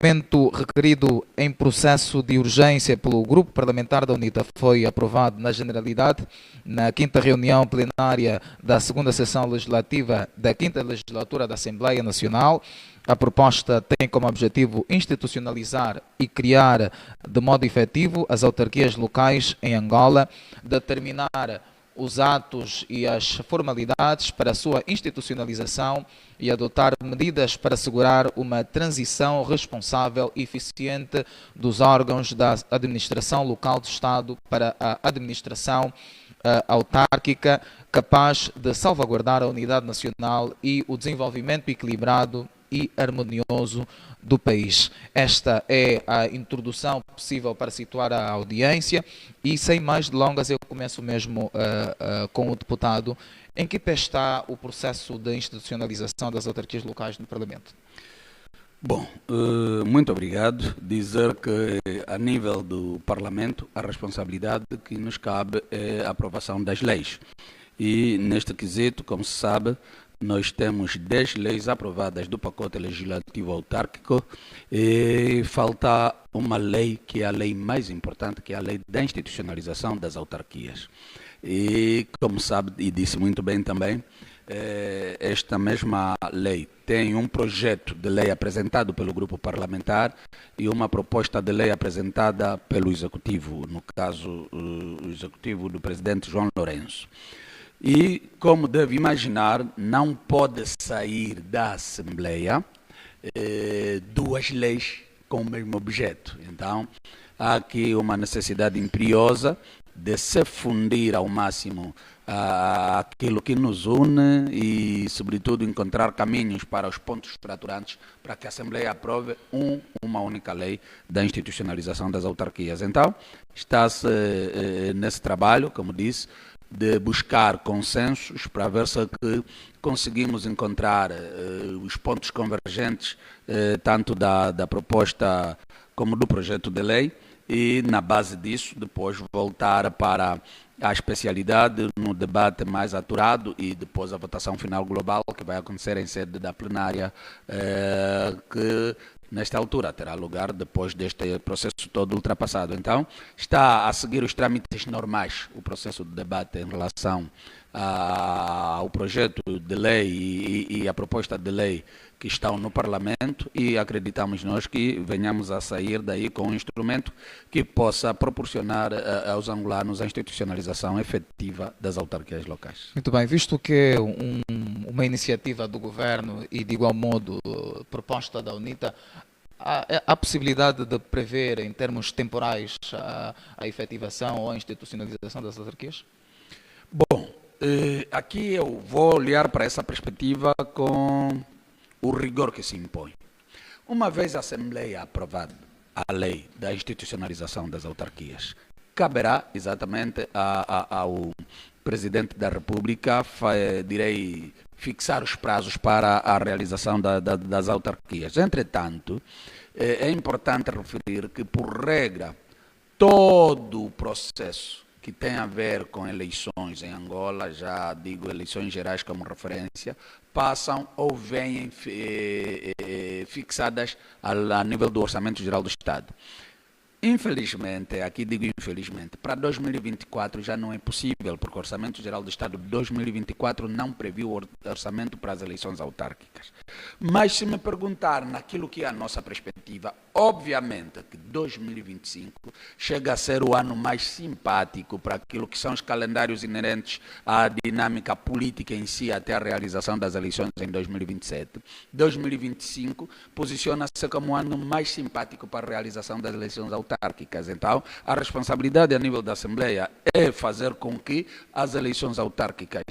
documento requerido em processo de urgência pelo Grupo Parlamentar da UNITA foi aprovado na Generalidade na 5ª reunião plenária da 2ª sessão legislativa da 5ª legislatura da Assembleia Nacional. A proposta tem como objetivo institucionalizar e criar de modo efetivo as autarquias locais em Angola, determinar os atos e as formalidades para a sua institucionalização e adotar medidas para assegurar uma transição responsável e eficiente dos órgãos da administração local do Estado para a administração autárquica, capaz de salvaguardar a unidade nacional e o desenvolvimento equilibrado e harmonioso do país. Esta é a introdução possível para situar a audiência e, sem mais delongas, eu começo mesmo com o deputado. Em que pé está o processo de institucionalização das autarquias locais no Parlamento? Bom, muito obrigado. Dizer que, a nível do Parlamento, a responsabilidade que nos cabe é a aprovação das leis. E, neste quesito, como se sabe, nós temos 10 leis aprovadas do pacote legislativo autárquico e falta uma lei que é a lei mais importante, que é a lei da institucionalização das autarquias. E, como sabe e disse muito bem também, esta mesma lei tem um projeto de lei apresentado pelo grupo parlamentar e uma proposta de lei apresentada pelo Executivo, no caso, o Executivo do presidente João Lourenço. E, como deve imaginar, não pode sair da Assembleia duas leis com o mesmo objeto. Então, há aqui uma necessidade imperiosa de se fundir ao máximo aquilo que nos une e, sobretudo, encontrar caminhos para os pontos fraturantes para que a Assembleia aprove uma única lei da institucionalização das autarquias. Então, está-se nesse trabalho, como disse, de buscar consensos para ver se conseguimos encontrar os pontos convergentes, tanto da proposta como do projeto de lei, e na base disso depois voltar para a especialidade no debate mais aturado e depois a votação final global que vai acontecer em sede da plenária, que nesta altura terá lugar depois deste processo todo ultrapassado. Então, está a seguir os trâmites normais, o processo de debate em relação ao projeto de lei e a proposta de lei que estão no Parlamento, e acreditamos nós que venhamos a sair daí com um instrumento que possa proporcionar aos angolanos a institucionalização efetiva das autarquias locais. Muito bem, visto que é uma iniciativa do Governo e, de igual modo, proposta da UNITA, há possibilidade de prever, em termos temporais, a efetivação ou a institucionalização das autarquias? Bom, aqui eu vou olhar para essa perspectiva com o rigor que se impõe. Uma vez a Assembleia aprovada a lei da institucionalização das autarquias, caberá exatamente ao Presidente da República, direi, fixar os prazos para a realização das autarquias. Entretanto, é importante referir que, por regra, todo o processo que tem a ver com eleições em Angola, já digo eleições gerais como referência, passam ou vêm fixadas a nível do Orçamento Geral do Estado. Infelizmente, aqui digo infelizmente, para 2024 já não é possível, porque o Orçamento Geral do Estado de 2024 não previu orçamento para as eleições autárquicas. Mas se me perguntar naquilo que é a nossa perspectiva, obviamente que 2025 chega a ser o ano mais simpático para aquilo que são os calendários inerentes à dinâmica política em si até a realização das eleições em 2027. 2025 posiciona-se como o ano mais simpático para a realização das eleições autárquicas. Então, a responsabilidade a nível da Assembleia é fazer com que as eleições autárquicas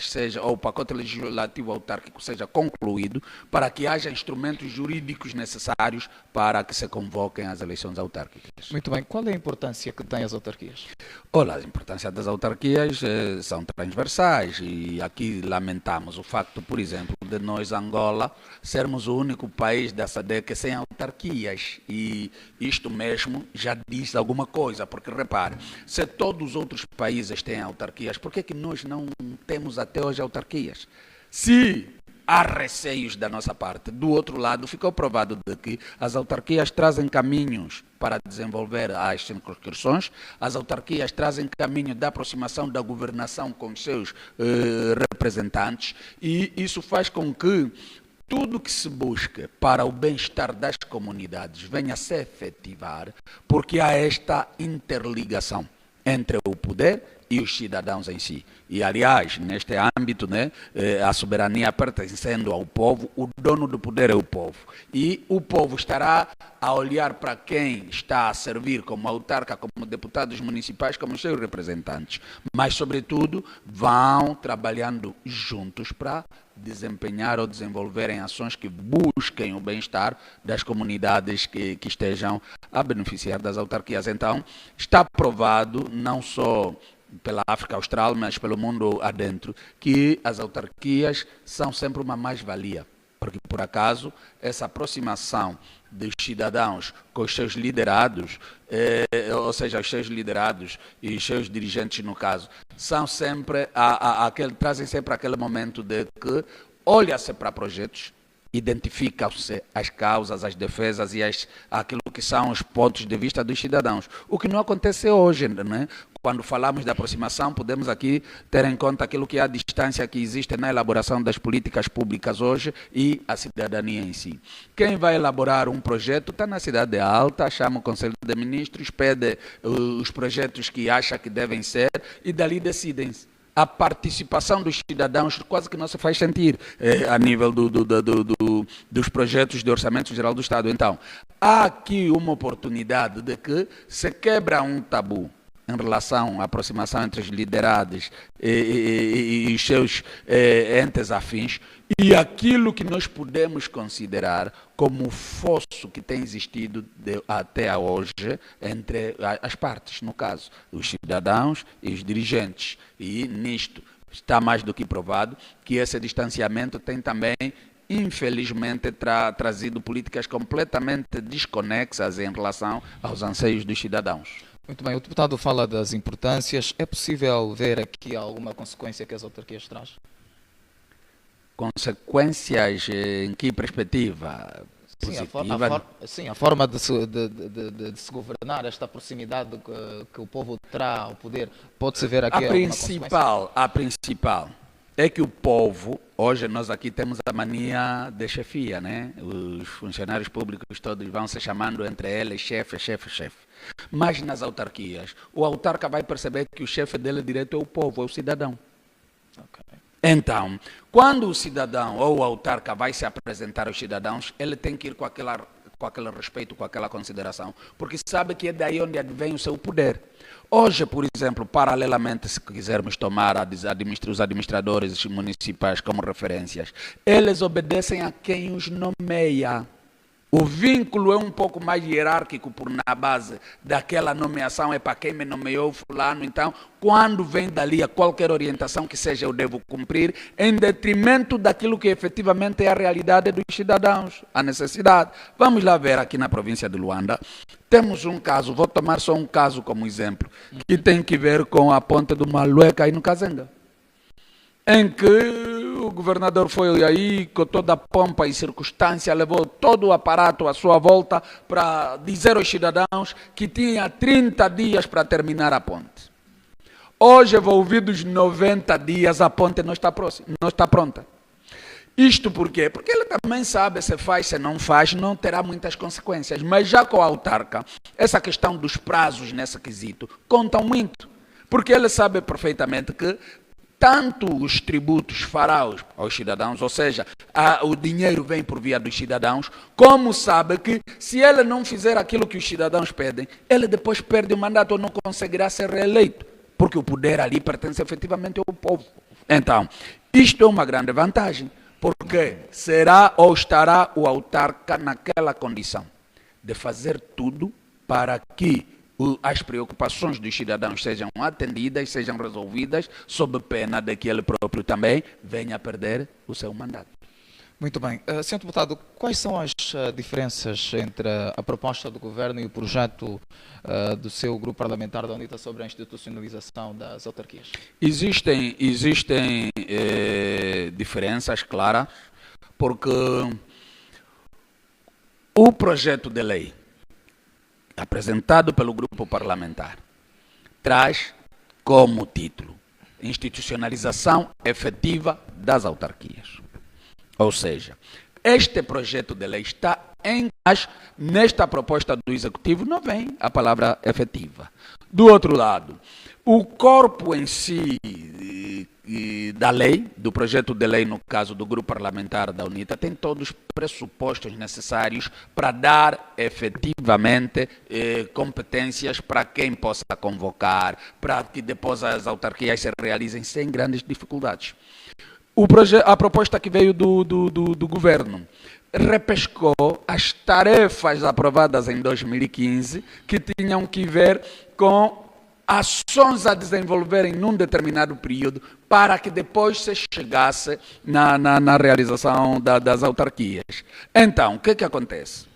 ou o pacote legislativo autárquico seja concluído para que haja instrumentos jurídicos necessários para que se convoquem as eleições autárquicas. Muito bem. Qual é a importância que têm as autarquias? Olha, a importância das autarquias são transversais e aqui lamentamos o facto, por exemplo, de nós, Angola, sermos o único país da SADC sem autarquias, e isto mesmo já diz alguma coisa, porque repare, se todos os outros países têm autarquias, por que nós não temos até hoje autarquias? Se há receios da nossa parte. Do outro lado, ficou provado de que as autarquias trazem caminhos para desenvolver as circunscrições, as autarquias trazem caminho da aproximação da governação com os seus representantes, e isso faz com que tudo que se busca para o bem-estar das comunidades venha a se efetivar, porque há esta interligação entre o poder e os cidadãos em si. E, aliás, neste âmbito, né, a soberania pertencendo ao povo, o dono do poder é o povo. E o povo estará a olhar para quem está a servir como autarca, como deputados municipais, como seus representantes. Mas, sobretudo, vão trabalhando juntos para desempenhar ou desenvolverem ações que busquem o bem-estar das comunidades que estejam a beneficiar das autarquias. Então, está provado, não só pela África Austral, mas pelo mundo adentro, que as autarquias são sempre uma mais-valia. Porque, por acaso, essa aproximação dos cidadãos com os seus liderados, ou seja, os seus liderados e os seus dirigentes, no caso, são sempre trazem sempre aquele momento de que olha-se para projetos, identificam-se as causas, as defesas e aquilo que são os pontos de vista dos cidadãos. O que não acontece hoje, né? Quando falamos de aproximação, podemos aqui ter em conta aquilo que é a distância que existe na elaboração das políticas públicas hoje e a cidadania em si. Quem vai elaborar um projeto está na cidade alta, chama o Conselho de Ministros, pede os projetos que acha que devem ser e dali decidem-se. A participação dos cidadãos quase que não se faz sentir a nível dos projetos de orçamento geral do Estado. Então, há aqui uma oportunidade de que se quebra um tabu em relação à aproximação entre os liderados e os seus entes afins, e aquilo que nós podemos considerar como o fosso que tem existido até hoje entre as partes, no caso, os cidadãos e os dirigentes. E nisto está mais do que provado que esse distanciamento tem também, infelizmente, trazido políticas completamente desconexas em relação aos anseios dos cidadãos. Muito bem, o deputado fala das importâncias. É possível ver aqui alguma consequência que as autarquias trazem? Consequências em que perspectiva? Sim, a forma de se governar, esta proximidade que o povo terá ao poder, pode-se ver aqui alguma consequência? A principal é que o povo, hoje nós aqui temos a mania de chefia, né? Os funcionários públicos todos vão se chamando entre eles chefe. Mas nas autarquias, o autarca vai perceber que o chefe dele direto é o povo, é o cidadão. Okay. Então, quando o cidadão ou o autarca vai se apresentar aos cidadãos, ele tem que ir com aquele respeito, com aquela consideração, porque sabe que é daí onde vem o seu poder. Hoje, por exemplo, paralelamente, se quisermos tomar os administradores municipais como referências, eles obedecem a quem os nomeia. O vínculo é um pouco mais hierárquico, por na base daquela nomeação é para quem me nomeou fulano. Então, quando vem dali a qualquer orientação que seja, eu devo cumprir, em detrimento daquilo que efetivamente é a realidade dos cidadãos, a necessidade. Vamos lá ver aqui na província de Luanda, temos um caso, vou tomar só um caso como exemplo, que tem que ver com a ponte do Malueca aí no Kazenga, em que o governador foi aí com toda a pompa e circunstância, levou todo o aparato à sua volta para dizer aos cidadãos que tinha 30 dias para terminar a ponte. Hoje, envolvidos 90 dias, a ponte não está pronta. Isto por quê? Porque ele também sabe, se faz, se não faz, não terá muitas consequências. Mas já com a autarca, essa questão dos prazos nesse quesito contam muito. Porque ele sabe perfeitamente que tanto os tributos fará aos cidadãos, ou seja, o dinheiro vem por via dos cidadãos, como sabe que se ele não fizer aquilo que os cidadãos pedem, ele depois perde o mandato ou não conseguirá ser reeleito, porque o poder ali pertence efetivamente ao povo. Então, isto é uma grande vantagem, porque será ou estará o autarca naquela condição de fazer tudo para que as preocupações dos cidadãos sejam atendidas, sejam resolvidas, sob pena de que ele próprio também venha a perder o seu mandato. Muito bem. Senhor deputado, quais são as diferenças entre a proposta do governo e o projeto do seu grupo parlamentar da UNITA sobre a institucionalização das autarquias? Existem diferenças claras. porque o projeto de lei apresentado pelo grupo parlamentar traz como título institucionalização efetiva das autarquias. Ou seja, este projeto de lei está mas nesta proposta do Executivo não vem a palavra efetiva. Do outro lado, o corpo em si da lei, do projeto de lei, no caso do grupo parlamentar da UNITA, tem todos os pressupostos necessários para dar efetivamente competências para quem possa convocar, para que depois as autarquias se realizem sem grandes dificuldades. A proposta que veio do governo repescou as tarefas aprovadas em 2015 que tinham que ver com ações a desenvolverem num determinado período para que depois se chegasse na realização das autarquias. Então, o que acontece?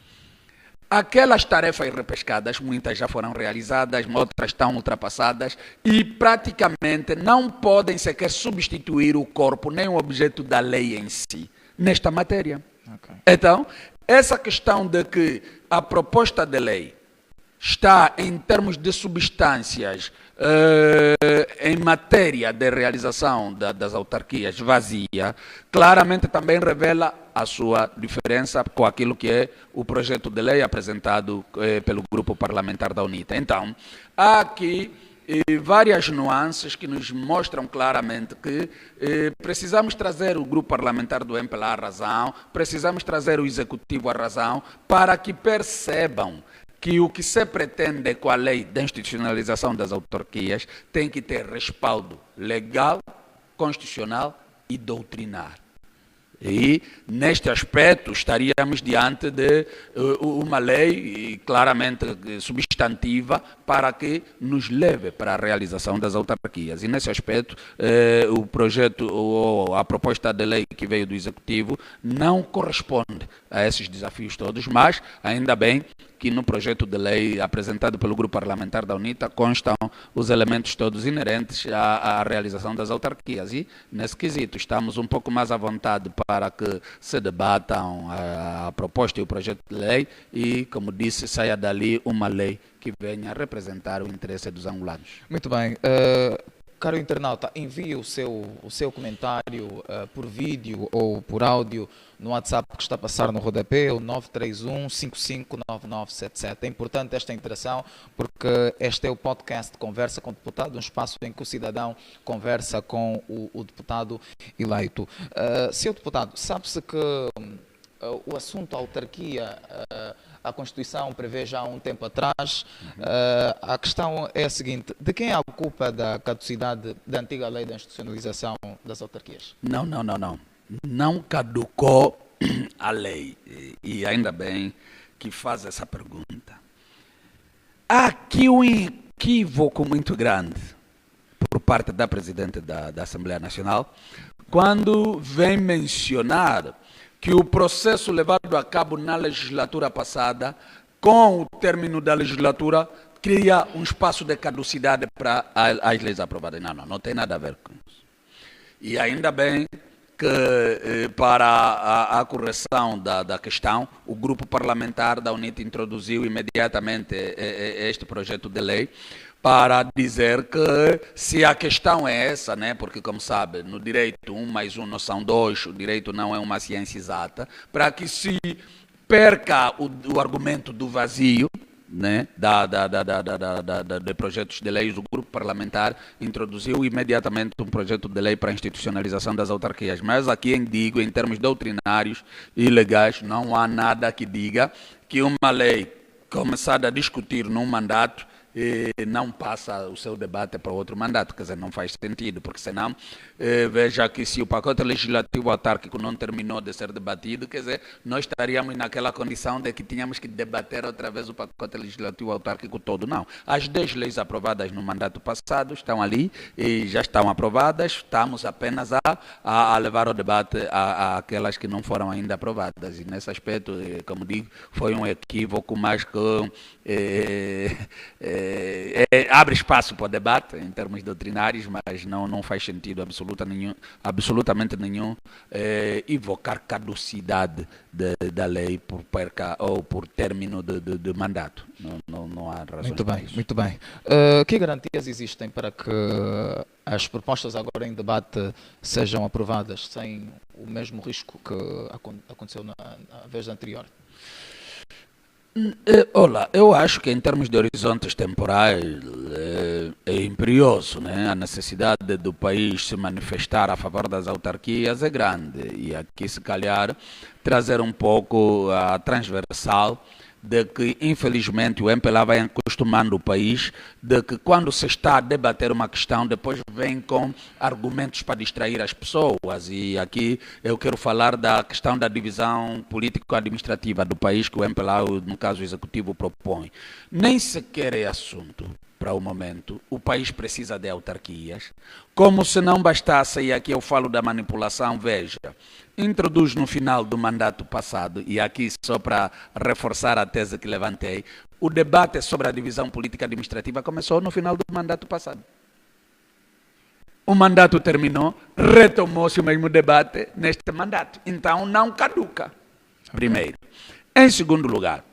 Aquelas tarefas repescadas, muitas já foram realizadas, outras estão ultrapassadas e praticamente não podem sequer substituir o corpo nem o objeto da lei em si, nesta matéria. Okay. Então, essa questão de que a proposta de lei está, em termos de substâncias, em matéria de realização das autarquias vazia, claramente também revela a sua diferença com aquilo que é o projeto de lei apresentado pelo grupo parlamentar da UNITA. Então, há aqui várias nuances que nos mostram claramente que precisamos trazer o grupo parlamentar do MPLA à razão, precisamos trazer o Executivo à razão, para que percebam que o que se pretende com a lei da institucionalização das autarquias tem que ter respaldo legal, constitucional e doutrinar. E, neste aspecto, estaríamos diante de uma lei claramente substantiva para que nos leve para a realização das autarquias. E, nesse aspecto, o projeto ou a proposta de lei que veio do Executivo não corresponde a esses desafios todos, mas, ainda bem, que no projeto de lei apresentado pelo grupo parlamentar da UNITA constam os elementos todos inerentes à realização das autarquias. E, nesse quesito, estamos um pouco mais à vontade para que se debatam a proposta e o projeto de lei e, como disse, saia dali uma lei que venha representar o interesse dos angolanos. Muito bem. Caro internauta, envie o seu comentário por vídeo ou por áudio no WhatsApp que está a passar no rodapé, o 931-559977. É importante esta interação porque este é o podcast Conversa com o Deputado, um espaço em que o cidadão conversa com o deputado eleito. Senhor deputado, sabe-se que o assunto autarquia, a Constituição prevê já há um tempo atrás. A questão é a seguinte: de quem é a culpa da caducidade da antiga lei da institucionalização das autarquias? Não. Não caducou a lei. E ainda bem que faz essa pergunta. Há aqui um equívoco muito grande por parte da Presidente da Assembleia Nacional quando vem mencionar que o processo levado a cabo na legislatura passada, com o término da legislatura, cria um espaço de caducidade para as leis aprovadas. Não tem nada a ver com isso. E ainda bem que, para a correção da questão, o grupo parlamentar da UNITA introduziu imediatamente este projeto de lei, para dizer que se a questão é essa, né, porque como sabe, no direito 1 mais 1 não são 2, o direito não é uma ciência exata, para que se perca o argumento do vazio, né, de projetos de leis, o grupo parlamentar introduziu imediatamente um projeto de lei para a institucionalização das autarquias. Mas aqui digo, em termos doutrinários e legais, não há nada que diga que uma lei começada a discutir num mandato não passa o seu debate para outro mandato, quer dizer, não faz sentido, porque senão, veja que se o pacote legislativo autárquico não terminou de ser debatido, quer dizer, nós estaríamos naquela condição de que tínhamos que debater outra vez o pacote legislativo autárquico todo. Não, as 10 leis aprovadas no mandato passado estão ali e já estão aprovadas, estamos apenas a levar ao debate aquelas que não foram ainda aprovadas, e nesse aspecto, como digo, foi um equívoco mais que abre espaço para o debate em termos doutrinários, mas não faz sentido absolutamente nenhum invocar caducidade da lei por perca ou por término de mandato. Não há razões para isso. Muito bem. Que garantias existem para que as propostas agora em debate sejam aprovadas sem o mesmo risco que aconteceu na vez anterior? Olá, eu acho que em termos de horizontes temporais é imperioso, né? A necessidade do país se manifestar a favor das autarquias é grande e aqui se calhar trazer um pouco a transversal de que infelizmente o MPLA vai acostumando o país de que quando se está a debater uma questão depois vem com argumentos para distrair as pessoas, e aqui eu quero falar da questão da divisão político-administrativa do país que o MPLA, no caso o executivo, propõe. Nem sequer é assunto para o momento. O país precisa de autarquias, como se não bastasse, e aqui eu falo da manipulação, veja, introduz no final do mandato passado, e aqui só para reforçar a tese que levantei, o debate sobre a divisão política administrativa começou no final do mandato passado. O mandato terminou, retomou-se o mesmo debate neste mandato. Então não caduca, primeiro. Em segundo lugar,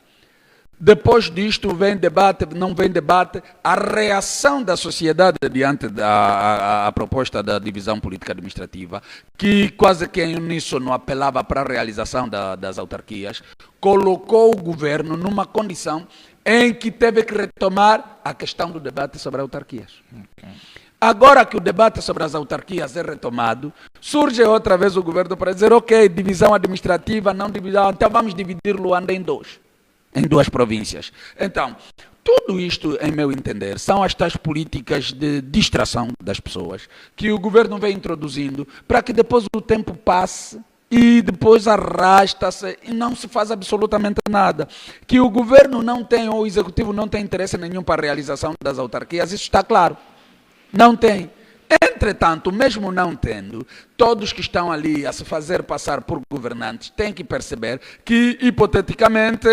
depois disto vem debate, não vem debate, a reação da sociedade diante da proposta da divisão política administrativa, que quase que em uníssono apelava para a realização das autarquias, colocou o governo numa condição em que teve que retomar a questão do debate sobre autarquias. Agora que o debate sobre as autarquias é retomado, surge outra vez o governo para dizer, ok, divisão administrativa, não divisão, então vamos dividir Luanda em duas províncias. Então, tudo isto, em meu entender, são as tais políticas de distração das pessoas que o governo vem introduzindo para que depois o tempo passe e depois arrasta-se e não se faz absolutamente nada. Que o governo não tem, ou o executivo não tem interesse nenhum para a realização das autarquias, isso está claro. Não tem. Entretanto, mesmo não tendo, todos que estão ali a se fazer passar por governantes têm que perceber que, hipoteticamente,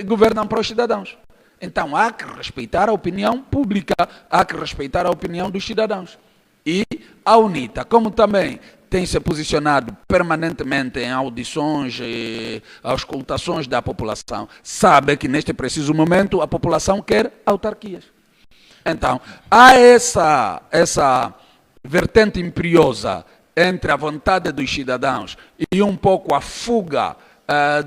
governam para os cidadãos. Então, há que respeitar a opinião pública, há que respeitar a opinião dos cidadãos. E a UNITA, como também tem se posicionado permanentemente em audições, auscultações da população, sabe que neste preciso momento a população quer autarquias. Então, há essa vertente imperiosa entre a vontade dos cidadãos e um pouco a fuga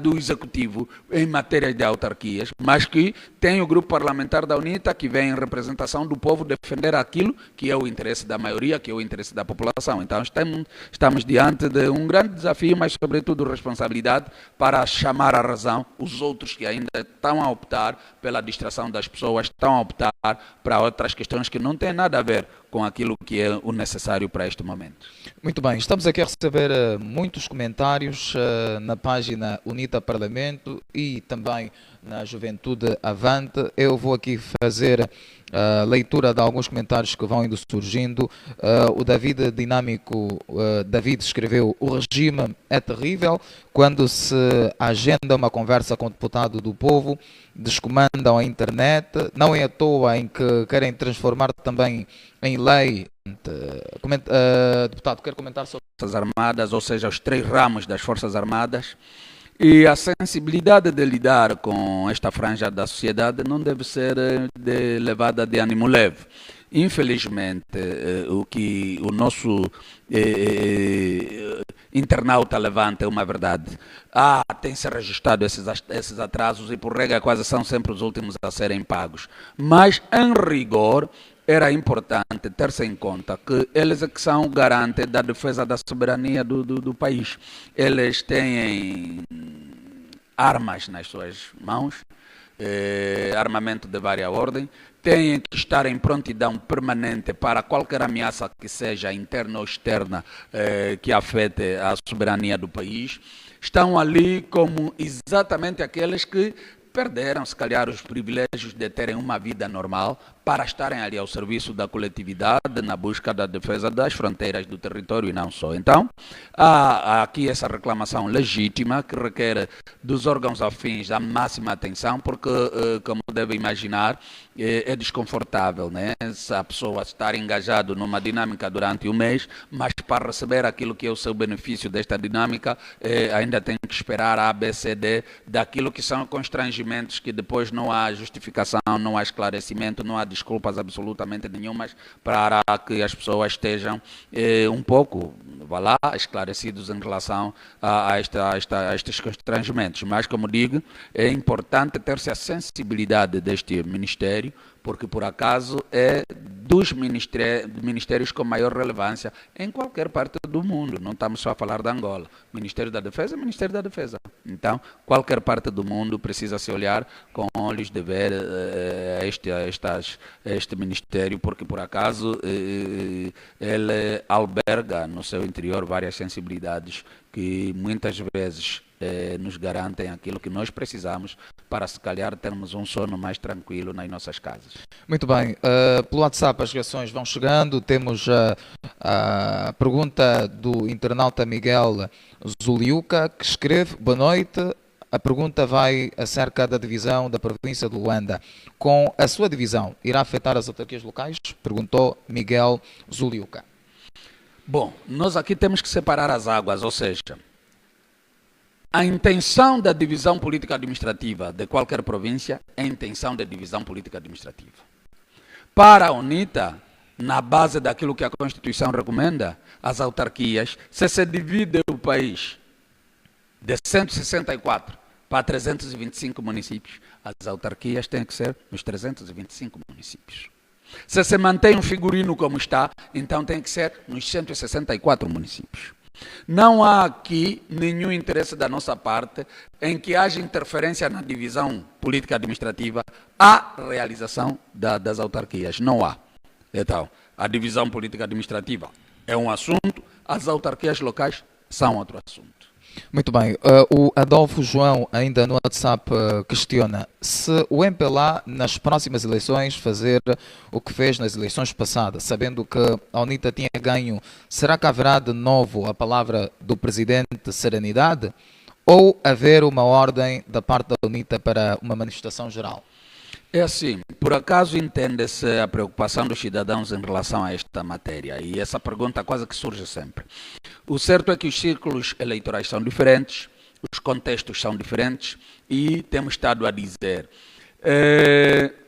do executivo em matéria de autarquias, mas que tem o grupo parlamentar da UNITA que vem em representação do povo defender aquilo que é o interesse da maioria, que é o interesse da população. Então estamos diante de um grande desafio, mas sobretudo responsabilidade para chamar à razão os outros que ainda estão a optar pela distração das pessoas, estão a optar para outras questões que não têm nada a ver com aquilo que é o necessário para este momento. Muito bem, estamos aqui a receber muitos comentários na página UNITA Parlamento e também na Juventude Avante. Eu vou aqui fazer a leitura de alguns comentários que vão indo surgindo. O David Dinâmico, David escreveu: o regime é terrível, quando se agenda uma conversa com o deputado do povo, descomandam a internet, não é à toa em que querem transformar também em lei. Deputado, quer comentar sobre as Forças Armadas, ou seja, os 3 ramos das Forças Armadas, e a sensibilidade de lidar com esta franja da sociedade não deve ser levada de ânimo leve. Infelizmente, o que o nosso internauta levanta é uma verdade. Tem-se registrado esses atrasos e, por regra, quase são sempre os últimos a serem pagos. Mas, em rigor, era importante ter-se em conta que eles é que são garantes da defesa da soberania do país. Eles têm armas nas suas mãos, armamento de várias ordens, têm que estar em prontidão permanente para qualquer ameaça que seja interna ou externa que afete a soberania do país. Estão ali como exatamente aqueles que perderam, se calhar, os privilégios de terem uma vida normal para estarem ali ao serviço da coletividade na busca da defesa das fronteiras do território e não só. Então, há aqui essa reclamação legítima que requer dos órgãos afins a máxima atenção, porque, como deve imaginar, é desconfortável, né? Se a pessoa estar engajado numa dinâmica durante um mês, mas para receber aquilo que é o seu benefício desta dinâmica, ainda tem que esperar a ABCD daquilo que são constrangimentos que depois não há justificação, não há esclarecimento, não há desculpas absolutamente nenhumas para que as pessoas estejam um pouco, vá lá, esclarecidos em relação a estes constrangimentos. Mas, como digo, é importante ter-se a sensibilidade deste Ministério, porque por acaso é dos ministérios com maior relevância em qualquer parte do mundo. Não estamos só a falar de Angola. Ministério da Defesa é Ministério da Defesa. Então, qualquer parte do mundo precisa se olhar com olhos de ver este ministério, porque por acaso ele alberga no seu interior várias sensibilidades que muitas vezes nos garantem aquilo que nós precisamos para, se calhar, termos um sono mais tranquilo nas nossas casas. Muito bem. Pelo WhatsApp as reações vão chegando. Temos a pergunta do internauta Miguel Zuliuca, que escreve: boa noite. A pergunta vai acerca da divisão da província de Luanda. Com a sua divisão, irá afetar as autarquias locais? Perguntou Miguel Zuliuca. Bom, nós aqui temos que separar as águas, ou seja, a intenção da divisão política administrativa de qualquer província é a intenção da divisão política administrativa. Para a UNITA, na base daquilo que a Constituição recomenda, as autarquias, se divide o país de 164 para 325 municípios, as autarquias têm que ser nos 325 municípios. Se mantém um figurino como está, então tem que ser nos 164 municípios. Não há aqui nenhum interesse da nossa parte em que haja interferência na divisão política administrativa à realização das autarquias. Não há. Então, a divisão política administrativa é um assunto, as autarquias locais são outro assunto. Muito bem. O Adolfo João, ainda no WhatsApp, questiona se o MPLA, nas próximas eleições, fazer o que fez nas eleições passadas, sabendo que a UNITA tinha ganho, será que haverá de novo a palavra do Presidente serenidade ou haver uma ordem da parte da UNITA para uma manifestação geral? É assim, por acaso entende-se a preocupação dos cidadãos em relação a esta matéria, e essa pergunta quase que surge sempre. O certo é que os círculos eleitorais são diferentes, os contextos são diferentes, e temos estado a dizer,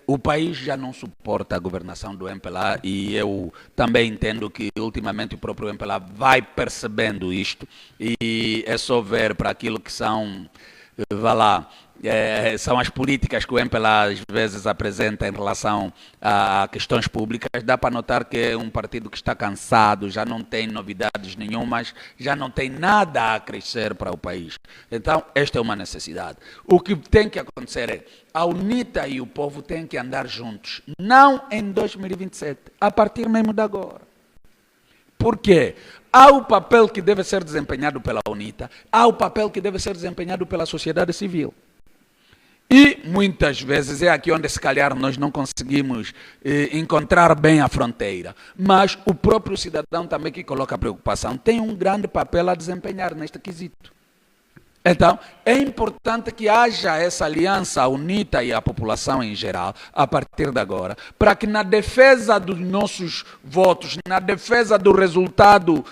o país já não suporta a governação do MPLA, e eu também entendo que ultimamente o próprio MPLA vai percebendo isto, e é só ver para aquilo que são, vá lá, são as políticas que o MPLA às vezes apresenta em relação a questões públicas. Dá para notar que é um partido que está cansado, já não tem novidades nenhumas, já não tem nada a crescer para o país. Então, esta é uma necessidade. O que tem que acontecer é, a UNITA e o povo têm que andar juntos, não em 2027, a partir mesmo de agora. Por quê? Há o papel que deve ser desempenhado pela UNITA, há o papel que deve ser desempenhado pela sociedade civil. E muitas vezes é aqui onde se calhar nós não conseguimos encontrar bem a fronteira. Mas o próprio cidadão também que coloca a preocupação tem um grande papel a desempenhar neste quesito. Então, é importante que haja essa aliança, a UNITA e a população em geral, a partir de agora, para que na defesa dos nossos votos, na defesa do resultado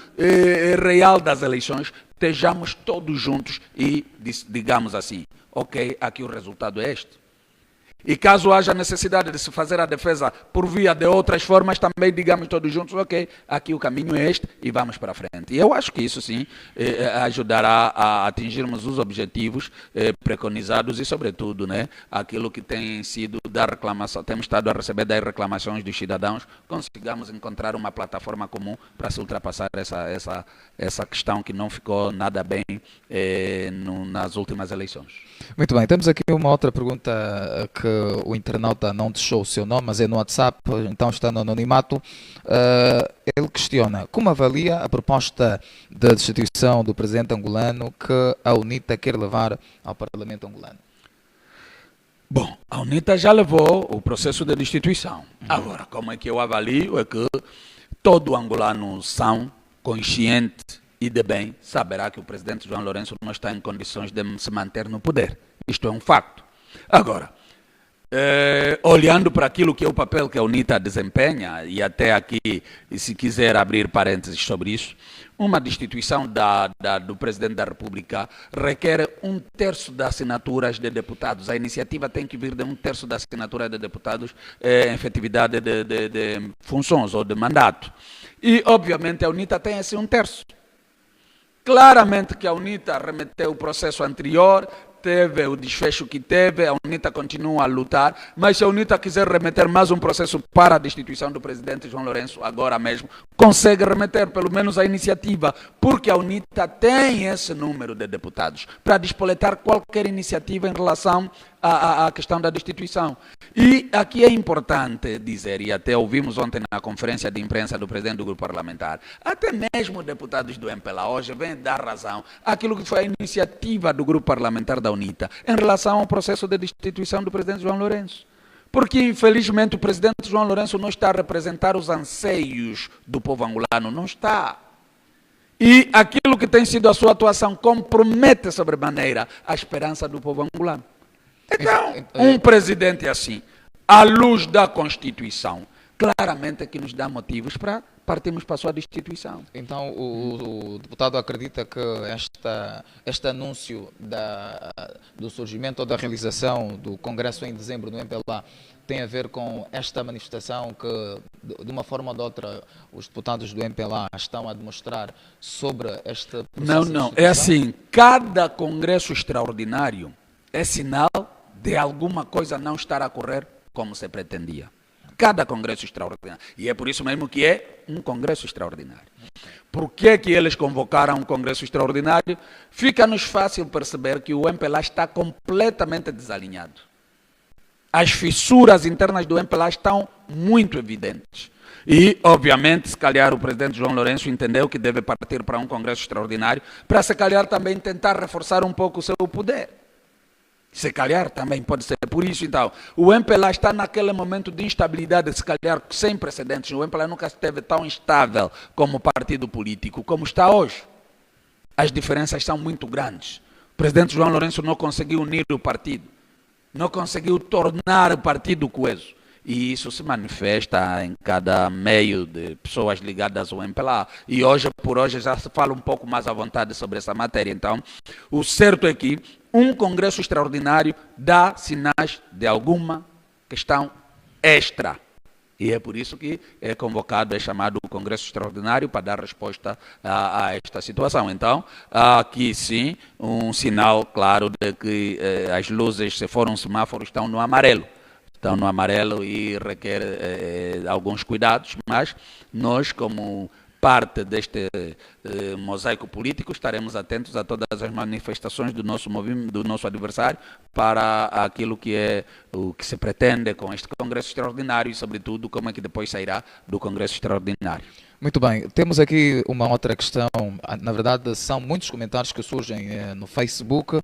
real das eleições, estejamos todos juntos e digamos assim, ok, aqui o resultado é este. E caso haja necessidade de se fazer a defesa por via de outras formas, também digamos todos juntos, ok, aqui o caminho é este e vamos para frente. E eu acho que isso sim ajudará a atingirmos os objetivos preconizados e, sobretudo, né, aquilo que tem sido da reclamação, temos estado a receber das reclamações dos cidadãos, consigamos encontrar uma plataforma comum para se ultrapassar essa questão que não ficou nada bem nas últimas eleições. Muito bem, temos aqui uma outra pergunta que o internauta não deixou o seu nome, mas é no WhatsApp, então está no anonimato. Ele questiona: como avalia a proposta de destituição do presidente angolano que a UNITA quer levar ao Parlamento angolano? Bom, a UNITA já levou o processo de destituição. Agora, como é que eu avalio? É que todo angolano são, consciente e de bem, saberá que o presidente João Lourenço não está em condições de se manter no poder. Isto é um facto. Agora, olhando para aquilo que é o papel que a UNITA desempenha, e até aqui, se quiser abrir parênteses sobre isso, uma destituição do Presidente da República requer 1/3 das assinaturas de deputados. A iniciativa tem que vir de 1/3 das assinaturas de deputados em efetividade de funções ou de mandato. E, obviamente, a UNITA tem esse 1/3. Claramente que a UNITA remeteu o processo anterior, teve o desfecho que teve, a UNITA continua a lutar, mas se a UNITA quiser remeter mais um processo para a destituição do presidente João Lourenço, agora mesmo, consegue remeter pelo menos a iniciativa, porque a UNITA tem esse número de deputados para despoletar qualquer iniciativa em relação à questão da destituição. E aqui é importante dizer, e até ouvimos ontem na conferência de imprensa do presidente do grupo parlamentar, até mesmo deputados do MPLA hoje vêm dar razão àquilo que foi a iniciativa do grupo parlamentar da UNITA em relação ao processo de destituição do presidente João Lourenço. Porque, infelizmente, o presidente João Lourenço não está a representar os anseios do povo angolano, não está. E aquilo que tem sido a sua atuação compromete sobremaneira a esperança do povo angolano. Então, um presidente assim, à luz da Constituição, claramente é que nos dá motivos para partirmos para a sua destituição. Então, o deputado acredita que este anúncio do surgimento ou da realização do Congresso em dezembro no MPLA tem a ver com esta manifestação que, de uma forma ou de outra, os deputados do MPLA estão a demonstrar sobre este processo? Não, é assim, cada Congresso extraordinário é sinal de alguma coisa não estar a correr como se pretendia. Cada Congresso extraordinário. E é por isso mesmo que é um Congresso extraordinário. Por que que eles convocaram um Congresso extraordinário? Fica-nos fácil perceber que o MPLA está completamente desalinhado. As fissuras internas do MPLA estão muito evidentes. E, obviamente, se calhar o presidente João Lourenço entendeu que deve partir para um Congresso extraordinário para, se calhar, também tentar reforçar um pouco o seu poder. Se calhar também pode ser por isso. Então, o MPLA está naquele momento de instabilidade, se calhar sem precedentes. O MPLA nunca esteve tão instável como partido político como está hoje. As diferenças são muito grandes. O presidente João Lourenço não conseguiu unir o partido, não conseguiu tornar o partido coeso. E isso se manifesta em cada meio de pessoas ligadas ao MPLA. E hoje, por hoje, já se fala um pouco mais à vontade sobre essa matéria. Então, o certo é que um Congresso extraordinário dá sinais de alguma questão extra. E é por isso que é convocado, é chamado o Congresso Extraordinário para dar resposta a esta situação. Então, há aqui sim um sinal claro de que as luzes, se for um semáforo, estão no amarelo. Estão no amarelo e requer alguns cuidados, mas nós, como parte deste mosaico político, estaremos atentos a todas as manifestações do nosso movimento, do nosso adversário, para aquilo que é o que se pretende com este Congresso Extraordinário e, sobretudo, como é que depois sairá do Congresso Extraordinário. Muito bem, temos aqui uma outra questão. Na verdade, são muitos comentários que surgem no Facebook,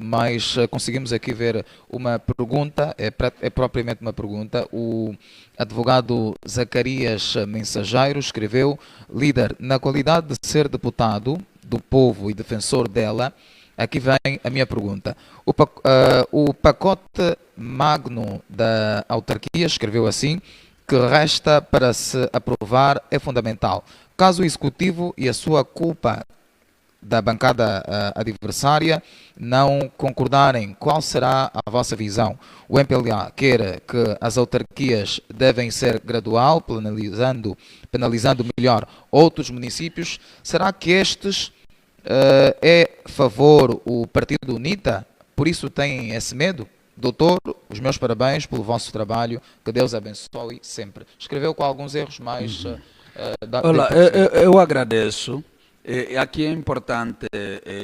mas conseguimos aqui ver uma pergunta, é propriamente uma pergunta. O advogado Zacarias Mensageiro escreveu: líder, na qualidade de ser deputado do povo e defensor dela, aqui vem a minha pergunta. O pacote magno da autarquia, escreveu assim, que resta para se aprovar é fundamental. Caso o Executivo e a sua culpa da bancada adversária não concordarem, qual será a vossa visão? O MPLA quer que as autarquias devem ser gradual, penalizando melhor outros municípios. Será que estes é favor o Partido UNITA? Por isso têm esse medo? Doutor, os meus parabéns pelo vosso trabalho, que Deus abençoe sempre. Escreveu com alguns erros, mas... Olá, eu agradeço. Aqui é importante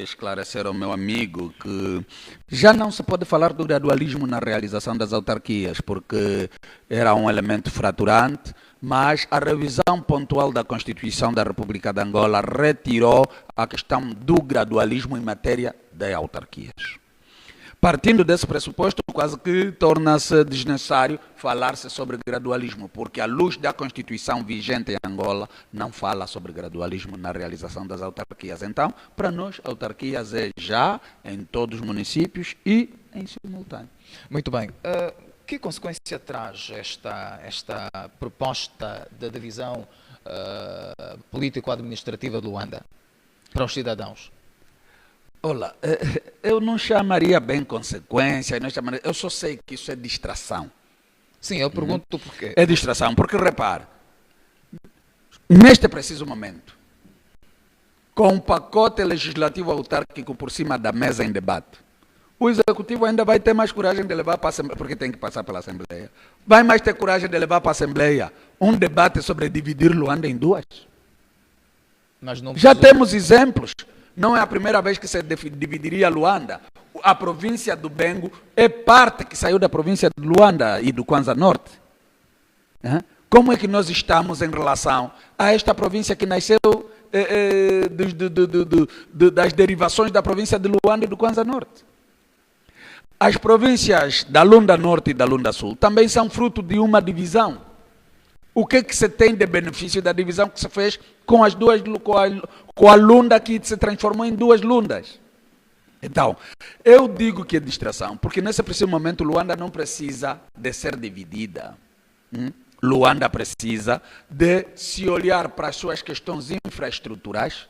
esclarecer ao meu amigo que já não se pode falar do gradualismo na realização das autarquias, porque era um elemento fraturante, mas a revisão pontual da Constituição da República de Angola retirou a questão do gradualismo em matéria de autarquias. Partindo desse pressuposto, quase que torna-se desnecessário falar-se sobre gradualismo, porque à luz da Constituição vigente em Angola, não fala sobre gradualismo na realização das autarquias. Então, para nós, autarquias é já em todos os municípios e em simultâneo. Muito bem. Que consequência traz esta proposta de divisão político-administrativa de Luanda para os cidadãos? Olha, eu não chamaria bem consequência, eu só sei que isso é distração. Sim, eu pergunto porquê. É distração, porque repare, neste preciso momento, com o pacote legislativo autárquico por cima da mesa em debate, o Executivo ainda vai ter mais coragem de levar para a Assembleia, porque tem que passar pela Assembleia, vai mais ter coragem de levar para a Assembleia um debate sobre dividir Luanda em duas. Mas não Já temos exemplos. Não é a primeira vez que se dividiria Luanda. A província do Bengo é parte que saiu da província de Luanda e do Kwanza Norte. Como é que nós estamos em relação a esta província que nasceu das derivações da província de Luanda e do Kwanza Norte? As províncias da Lunda Norte e da Lunda Sul também são fruto de uma divisão. O que se tem de benefício da divisão que se fez com as duas, com a Lunda que se transformou em duas Lundas? Então, eu digo que é distração, porque nesse preciso momento Luanda não precisa de ser dividida. Luanda precisa de se olhar para as suas questões infraestruturais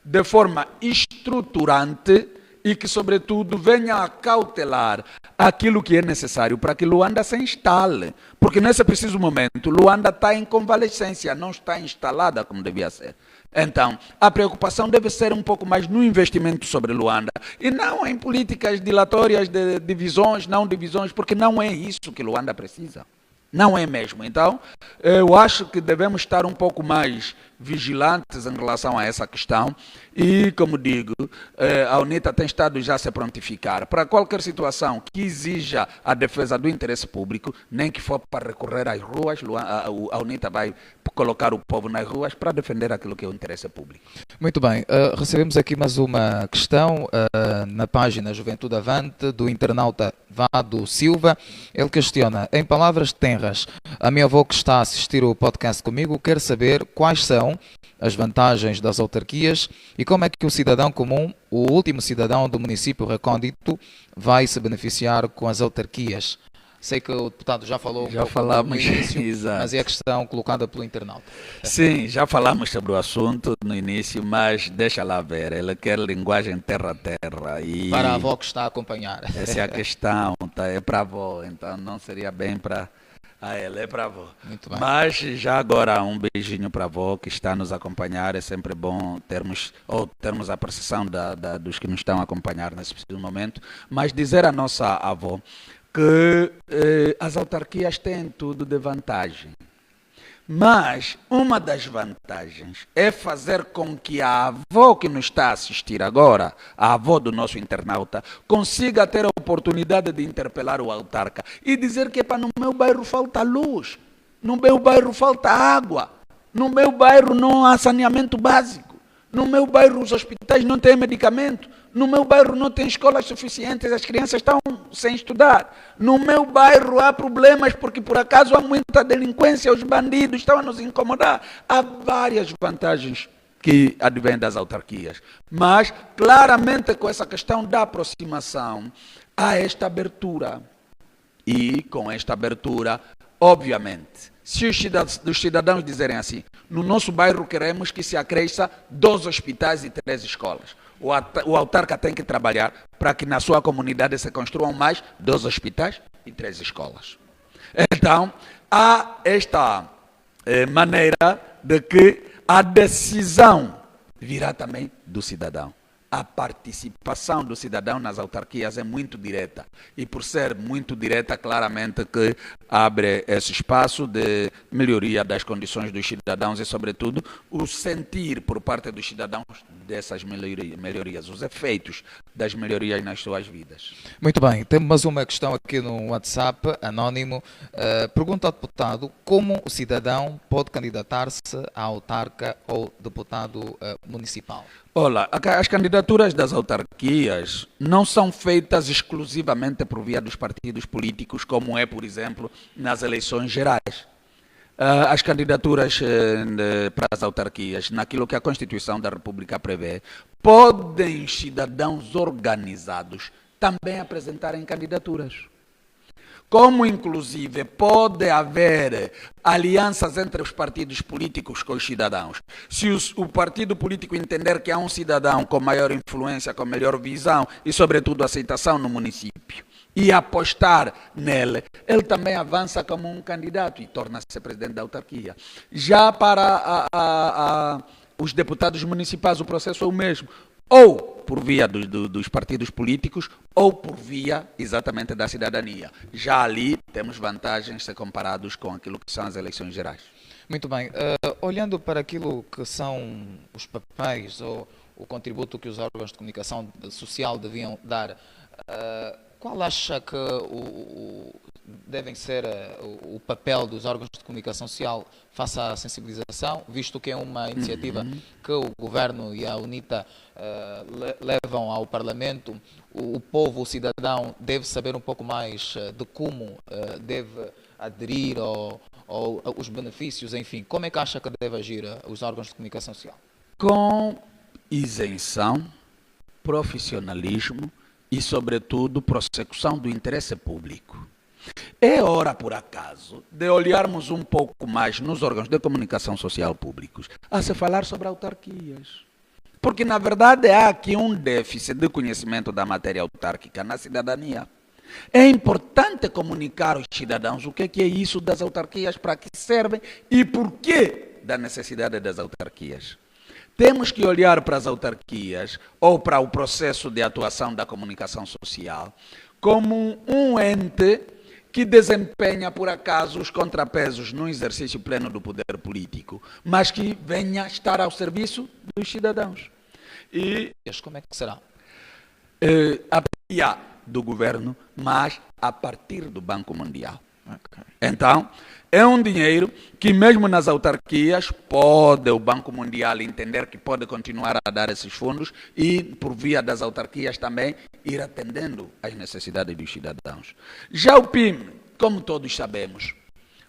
de forma estruturante e que, sobretudo, venha a cautelar aquilo que é necessário para que Luanda se instale. Porque nesse preciso momento, Luanda está em convalescência, não está instalada como devia ser. Então, a preocupação deve ser um pouco mais no investimento sobre Luanda e não em políticas dilatórias de divisões, não divisões, porque não é isso que Luanda precisa. Não é mesmo. Então, eu acho que devemos estar um pouco mais vigilantes em relação a essa questão e, como digo, a UNITA tem estado já a se prontificar para qualquer situação que exija a defesa do interesse público, nem que for para recorrer às ruas, a UNITA vai colocar o povo nas ruas para defender aquilo que é o interesse público. Muito bem, recebemos aqui mais uma questão na página Juventude Avante do internauta Vado Silva. Ele questiona, em palavras tenras, a minha avó que está a assistir o podcast comigo quer saber quais são as vantagens das autarquias e como é que o cidadão comum, o último cidadão do município recôndito, vai se beneficiar com as autarquias. Sei que o deputado já falou já falamos, no início, exato. Mas é a questão colocada pelo internauta. Sim, já falamos sobre o assunto no início, mas deixa lá ver, ele quer linguagem terra-terra. Para a avó que está a acompanhar. Essa é a questão, tá? É para a avó, então não seria bem para ela, é para a avó. Muito bem. Mas já agora um beijinho para a avó que está a nos acompanhar, é sempre bom termos a percepção dos que nos estão a acompanhar nesse preciso momento, mas dizer à nossa avó que as autarquias têm tudo de vantagem. Mas uma das vantagens é fazer com que a avó que nos está a assistir agora, a avó do nosso internauta, consiga ter a oportunidade de interpelar o autarca e dizer que no meu bairro falta luz, no meu bairro falta água, no meu bairro não há saneamento básico, no meu bairro os hospitais não têm medicamento, no meu bairro não tem escolas suficientes, as crianças estão sem estudar. No meu bairro há problemas porque por acaso há muita delinquência, os bandidos estão a nos incomodar. Há várias vantagens que advêm das autarquias. Mas, claramente, com essa questão da aproximação, há esta abertura. E, com esta abertura, obviamente, se os cidadãos dizerem assim, no nosso bairro queremos que se acresça 2 hospitais e 3 escolas. O autarca tem que trabalhar para que na sua comunidade se construam mais 2 hospitais e 3 escolas. Então, há esta maneira de que a decisão virá também do cidadão. A participação do cidadão nas autarquias é muito direta. E por ser muito direta, claramente que abre esse espaço de melhoria das condições dos cidadãos e, sobretudo, o sentir por parte dos cidadãos dessas melhorias, os efeitos das melhorias nas suas vidas. Muito bem, temos mais uma questão aqui no WhatsApp, anónimo. Pergunta ao deputado como o cidadão pode candidatar-se a autarca ou deputado municipal. Olha, as candidaturas das autarquias não são feitas exclusivamente por via dos partidos políticos, como é, por exemplo, nas eleições gerais. As candidaturas para as autarquias, naquilo que a Constituição da República prevê, podem cidadãos organizados também apresentarem candidaturas. Como, inclusive, pode haver alianças entre os partidos políticos com os cidadãos. Se o partido político entender que há um cidadão com maior influência, com melhor visão e, sobretudo, aceitação no município, e apostar nele, ele também avança como um candidato e torna-se presidente da autarquia. Já para os deputados municipais, o processo é o mesmo. Ou por via dos partidos políticos, ou por via exatamente da cidadania. Já ali temos vantagens se comparados com aquilo que são as eleições gerais. Muito bem, olhando para aquilo que são os papéis ou o contributo que os órgãos de comunicação social deviam dar, qual acha que devem ser o papel dos órgãos de comunicação social face à sensibilização, visto que é uma iniciativa que o Governo e a UNITA levam ao Parlamento? O povo, o cidadão, deve saber um pouco mais de como deve aderir ou os benefícios, enfim. Como é que acha que deve agir os órgãos de comunicação social? Com isenção, profissionalismo e, sobretudo, prossecução do interesse público. É hora, por acaso, de olharmos um pouco mais nos órgãos de comunicação social públicos a se falar sobre autarquias. Porque, na verdade, há aqui um déficit de conhecimento da matéria autárquica na cidadania. É importante comunicar aos cidadãos o que é isso das autarquias, para que servem e por que da necessidade das autarquias. Temos que olhar para as autarquias ou para o processo de atuação da comunicação social como um ente que desempenha, por acaso, os contrapesos no exercício pleno do poder político, mas que venha estar ao serviço dos cidadãos. E como é que será? A via do governo, mas a partir do Banco Mundial. Okay. Então, é um dinheiro que mesmo nas autarquias pode o Banco Mundial entender que pode continuar a dar esses fundos e, por via das autarquias também, ir atendendo às necessidades dos cidadãos. Já o PIME, como todos sabemos,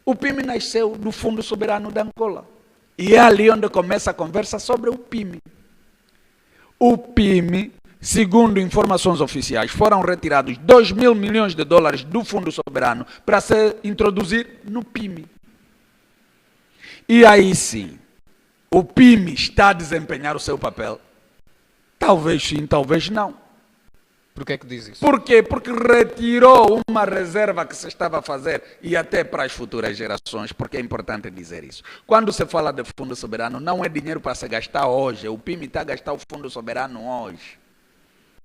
o PIME nasceu do Fundo Soberano de Angola. E é ali onde começa a conversa sobre o PIME. O PIME, segundo informações oficiais, foram retirados 2 mil milhões de dólares do Fundo Soberano para se introduzir no PIME. E aí sim, o PIME está a desempenhar o seu papel? Talvez sim, talvez não. Por que é que diz isso? Por quê? Porque retirou uma reserva que se estava a fazer e até para as futuras gerações, porque é importante dizer isso. Quando se fala de Fundo Soberano, não é dinheiro para se gastar hoje. O PIME está a gastar o Fundo Soberano hoje.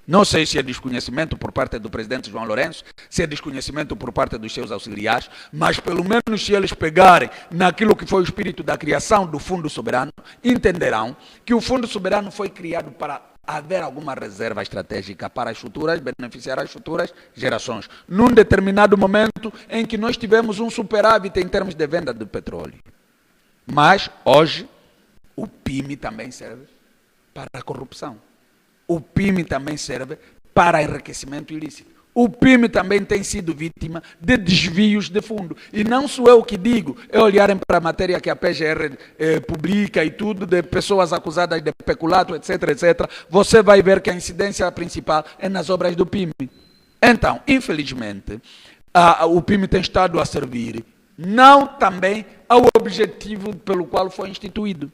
Não sei se é desconhecimento por parte do presidente João Lourenço, se é desconhecimento por parte dos seus auxiliares, mas pelo menos se eles pegarem naquilo que foi o espírito da criação do Fundo Soberano, entenderão que o Fundo Soberano foi criado para haver alguma reserva estratégica para as futuras, beneficiar as futuras gerações. Num determinado momento em que nós tivemos um superávit em termos de venda de petróleo. Mas, hoje, o PIME também serve para a corrupção. O PIME também serve para enriquecimento ilícito. O PIME também tem sido vítima de desvios de fundo. E não sou eu que digo, é olharem para a matéria que a PGR publica e tudo, de pessoas acusadas de peculato, etc, etc. Você vai ver que a incidência principal é nas obras do PIME. Então, infelizmente, o PIME tem estado a servir, não também ao objetivo pelo qual foi instituído.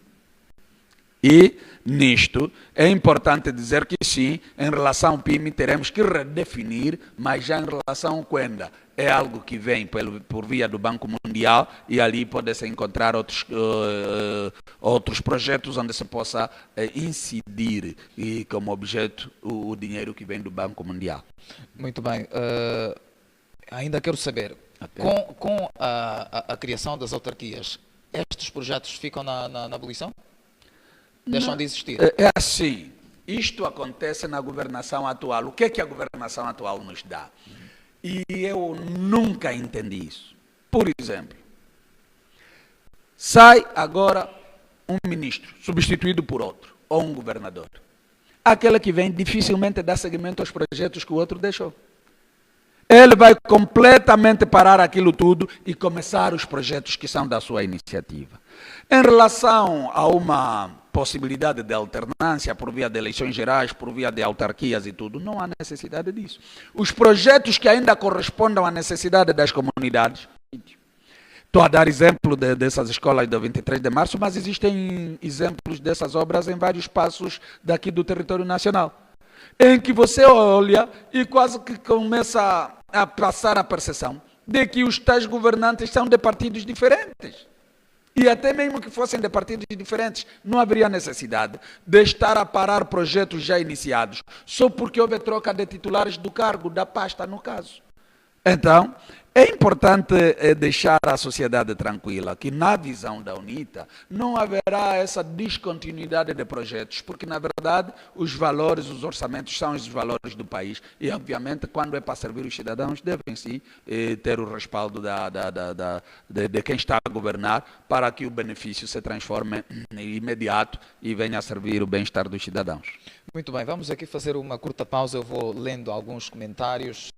E, nisto, é importante dizer que sim, em relação ao PIME, teremos que redefinir, mas já em relação ao Quenda, é algo que vem por via do Banco Mundial e ali pode-se encontrar outros projetos onde se possa incidir e como objeto o dinheiro que vem do Banco Mundial. Muito bem. Ainda quero saber, com a criação das autarquias, estes projetos ficam na abolição? deixam de existir. É assim, isto acontece na governação atual. O que é que a governação atual nos dá? E eu nunca entendi isso. Por exemplo, sai agora um ministro, substituído por outro, ou um governador. Aquele que vem dificilmente dá seguimento aos projetos que o outro deixou. Ele vai completamente parar aquilo tudo e começar os projetos que são da sua iniciativa. Em relação a uma possibilidade de alternância por via de eleições gerais, por via de autarquias e tudo, não há necessidade disso. Os projetos que ainda correspondam à necessidade das comunidades, estou a dar exemplo dessas escolas do 23 de março, mas existem exemplos dessas obras em vários espaços daqui do território nacional, em que você olha e quase que começa a passar a percepção de que os tais governantes são de partidos diferentes. E até mesmo que fossem de partidos diferentes, não haveria necessidade de estar a parar projetos já iniciados, só porque houve troca de titulares do cargo, da pasta no caso. Então, é importante deixar a sociedade tranquila, que na visão da UNITA não haverá essa descontinuidade de projetos, porque na verdade os valores, os orçamentos são os valores do país e obviamente quando é para servir os cidadãos devem sim ter o respaldo de quem está a governar para que o benefício se transforme imediato e venha a servir o bem-estar dos cidadãos. Muito bem, vamos aqui fazer uma curta pausa. Eu vou lendo alguns comentários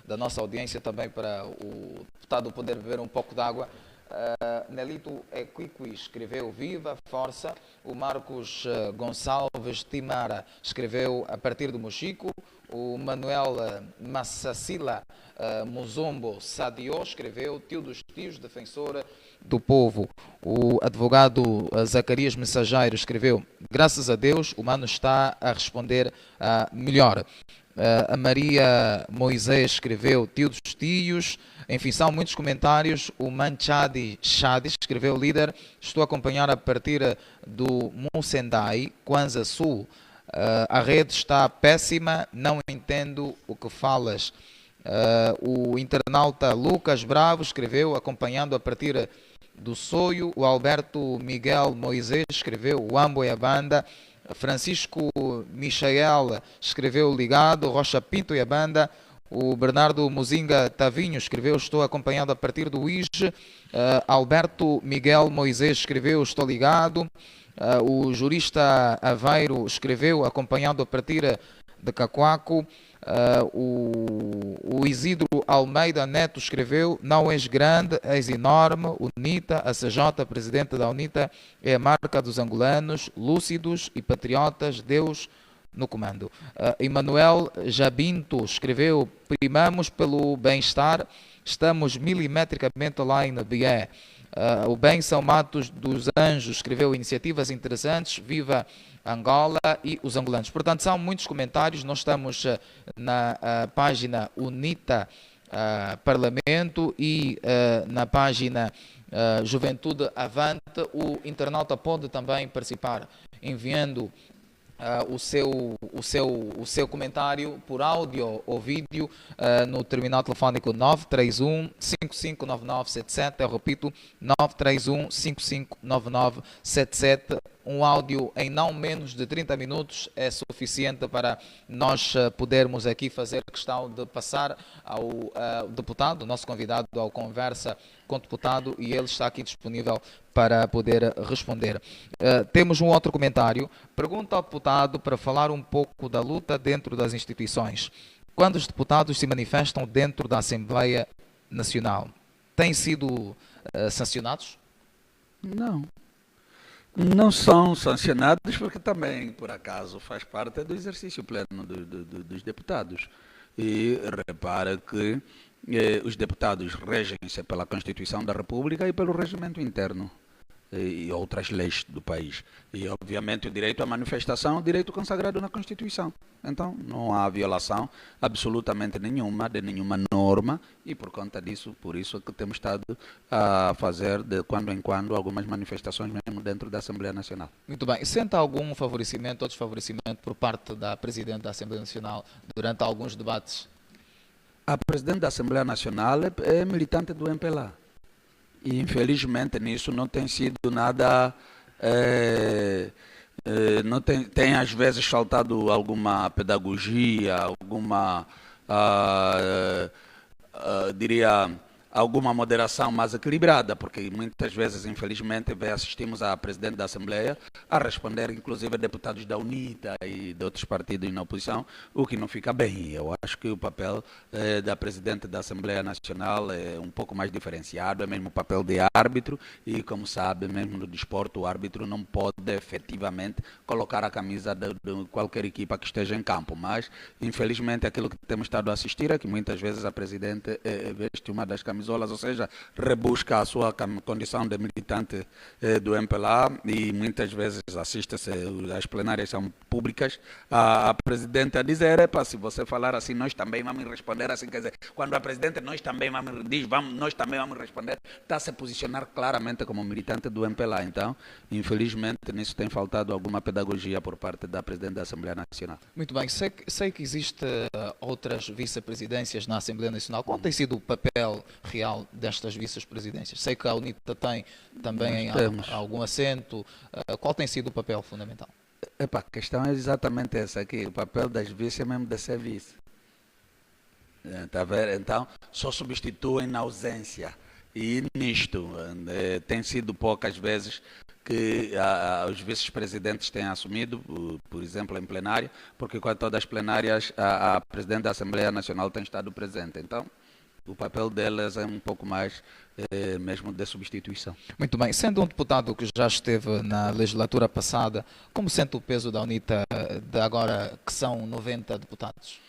da nossa audiência também para o deputado poder beber um pouco d'água. Nelito Equiqui escreveu Viva, Força. O Marcos Gonçalves Timara escreveu A Partir do Mochico. O Manuel Massacila Muzombo Sadio escreveu Tio dos Tios, Defensora do Povo. O advogado Zacarias Mensageiro escreveu Graças a Deus, o Mano está a responder melhor. A Maria Moisés escreveu Tio dos Tios. Enfim, são muitos comentários. O Manchadi Chadi escreveu Líder, estou a acompanhar a partir do Musendai, Kwanza Sul. A rede está péssima, não entendo o que falas. O internauta Lucas Bravo escreveu acompanhando a partir do Soio. O Alberto Miguel Moisés escreveu o Ambo e a Banda. Francisco Michael escreveu Ligado. Rocha Pinto e a Banda. O Bernardo Muzinga Tavinho escreveu Estou acompanhado a partir do IGE. Alberto Miguel Moisés escreveu Estou ligado. O jurista Aveiro escreveu acompanhado a partir de Cacoaco. O Isidro Almeida Neto escreveu Não és grande, és enorme. UNITA, a CJ, presidente da UNITA, é a marca dos angolanos, lúcidos e patriotas, Deus no comando. Emanuel Jabinto escreveu Primamos pelo bem-estar, estamos milimetricamente lá em BE. O Benção Matos dos Anjos escreveu iniciativas interessantes, viva Angola e os angolanos. Portanto, são muitos comentários. Nós estamos na página UNITA Parlamento e na página Juventude Avante. O internauta pode também participar enviando o seu comentário por áudio ou vídeo no terminal telefónico 931 559977. Eu repito, 931 559977. Um áudio em não menos de 30 minutos é suficiente para nós podermos aqui fazer questão de passar ao deputado, nosso convidado, ao Conversa com o Deputado, e ele está aqui disponível para poder responder. Temos um outro comentário. Pergunta ao deputado para falar um pouco da luta dentro das instituições. Quando os deputados se manifestam dentro da Assembleia Nacional, têm sido sancionados? Não. Não são sancionados porque também, por acaso, faz parte do exercício pleno dos deputados. E repara que os deputados regem-se pela Constituição da República e pelo regimento interno e outras leis do país. E, obviamente, o direito à manifestação é um direito consagrado na Constituição. Então, não há violação absolutamente nenhuma de nenhuma norma e, por conta disso, por isso é que temos estado a fazer, de quando em quando, algumas manifestações mesmo dentro da Assembleia Nacional. Muito bem. Sente algum favorecimento ou desfavorecimento por parte da Presidente da Assembleia Nacional durante alguns debates? A Presidente da Assembleia Nacional é militante do MPLA. E, infelizmente, nisso não tem sido nada Não tem às vezes faltado alguma pedagogia, alguma, diria, alguma moderação mais equilibrada, porque muitas vezes, infelizmente, assistimos a presidente da Assembleia a responder, inclusive, a deputados da UNITA e de outros partidos na oposição, o que não fica bem. Eu acho que o papel da presidente da Assembleia Nacional é um pouco mais diferenciado, é mesmo o papel de árbitro, e, como sabe, mesmo no desporto, o árbitro não pode efetivamente colocar a camisa de qualquer equipa que esteja em campo, mas, infelizmente, aquilo que temos estado a assistir é que muitas vezes a presidente veste uma das camisolas, ou seja, rebusca a sua condição de militante do MPLA, e muitas vezes assiste-se, as plenárias são públicas, a presidente a dizer, se você falar assim, nós também vamos responder assim, quer dizer, quando a presidente nós também vamos responder, está a se posicionar claramente como militante do MPLA. Então, infelizmente, nisso tem faltado alguma pedagogia por parte da presidente da Assembleia Nacional. Muito bem, sei que existe outras vice-presidências na Assembleia Nacional. Qual tem sido o papel real destas vice-presidências? Sei que a UNITA tem também algum assento. Qual tem sido o papel fundamental? A questão é exatamente essa aqui. O papel das vice é mesmo de ser vice. Tá vendo? Então, só substituem na ausência. E nisto, tem sido poucas vezes que os vice-presidentes têm assumido, por exemplo, em plenária, porque com todas as plenárias a presidente da Assembleia Nacional tem estado presente. Então, o papel delas é um pouco mais mesmo de substituição. Muito bem. Sendo um deputado que já esteve na legislatura passada, como sente o peso da UNITA de agora que são 90 deputados?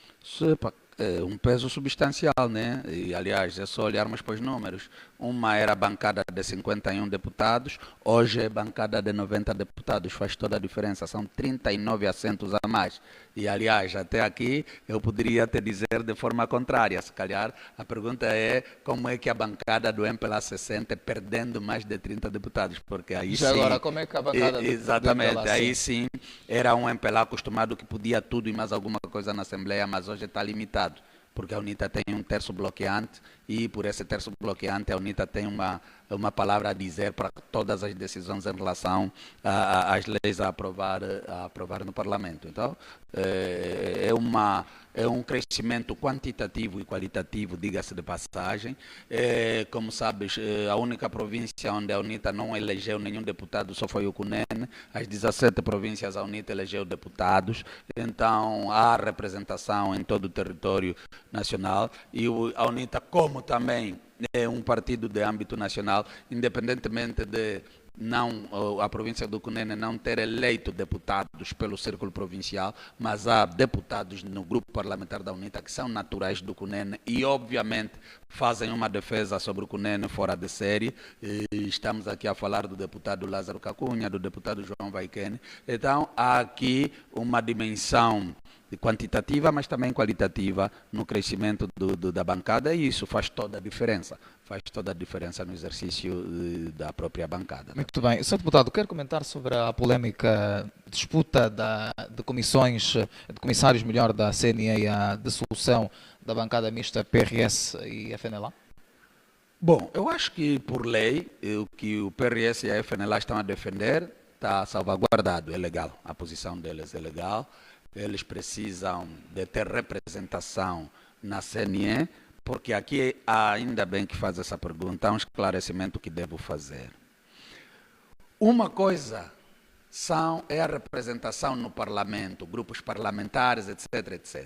É um peso substancial, né? E, aliás, é só olharmos para os números. Uma era bancada de 51 deputados, hoje é bancada de 90 deputados. Faz toda a diferença, são 39 assentos a mais. E, aliás, até aqui eu poderia te dizer de forma contrária. Se calhar a pergunta é como é que a bancada do MPLA se sente perdendo mais de 30 deputados, porque aí já sim... Agora, como é que a bancada exatamente, do MPLA, aí sim era um MPLA acostumado que podia tudo e mais alguma coisa na Assembleia, mas hoje está limitado, porque a UNITA tem um terço bloqueante e por esse terço bloqueante a UNITA tem uma palavra a dizer para todas as decisões em relação às leis a aprovar no Parlamento. Então, é um crescimento quantitativo e qualitativo, diga-se de passagem. Como sabes, a única província onde a UNITA não elegeu nenhum deputado só foi o Cunene. As 17 províncias a UNITA elegeu deputados. Então, há representação em todo o território nacional. E a UNITA, como também é um partido de âmbito nacional, independentemente de a província do Cunene não ter eleito deputados pelo círculo provincial, mas há deputados no grupo parlamentar da UNITA que são naturais do Cunene e, obviamente, fazem uma defesa sobre o Cunene fora de série. Estamos aqui a falar do deputado Lázaro Cacunha, do deputado João Vaikene. Então, há aqui uma dimensão quantitativa, mas também qualitativa no crescimento da bancada, e isso faz toda a diferença. Faz toda a diferença no exercício da própria bancada. Muito bem. Sr. Deputado, quero comentar sobre a polémica disputa de comissários da CNE e a dissolução da bancada mista PRS e FNLA? Bom, eu acho que, por lei, o que o PRS e a FNLA estão a defender está salvaguardado, é legal. A posição deles é legal. Eles precisam de ter representação na CNE, porque aqui, ainda bem que faz essa pergunta, há um esclarecimento que devo fazer. Uma coisa é a representação no parlamento, grupos parlamentares, etc, etc.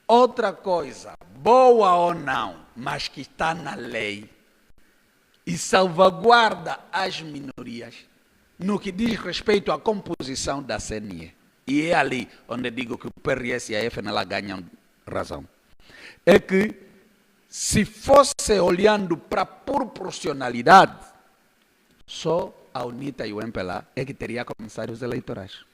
Outra coisa, boa ou não, mas que está na lei e salvaguarda as minorias, no que diz respeito à composição da CNE. E é ali onde digo que o PRS e a FNLA ganham razão. É que, se fosse olhando para a proporcionalidade, só a UNITA e o MPLA é que teria comissários eleitorais.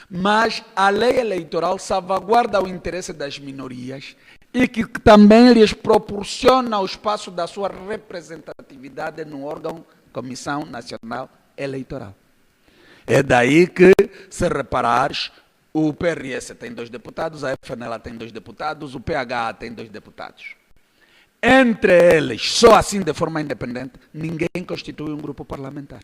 Mas a lei eleitoral salvaguarda o interesse das minorias e que também lhes proporciona o espaço da sua representatividade no órgão Comissão Nacional Eleitoral. É daí que, se reparares, o PRS tem 2 deputados, a FNLA tem 2 deputados, o PH tem 2 deputados. Entre eles, só assim de forma independente, ninguém constitui um grupo parlamentar.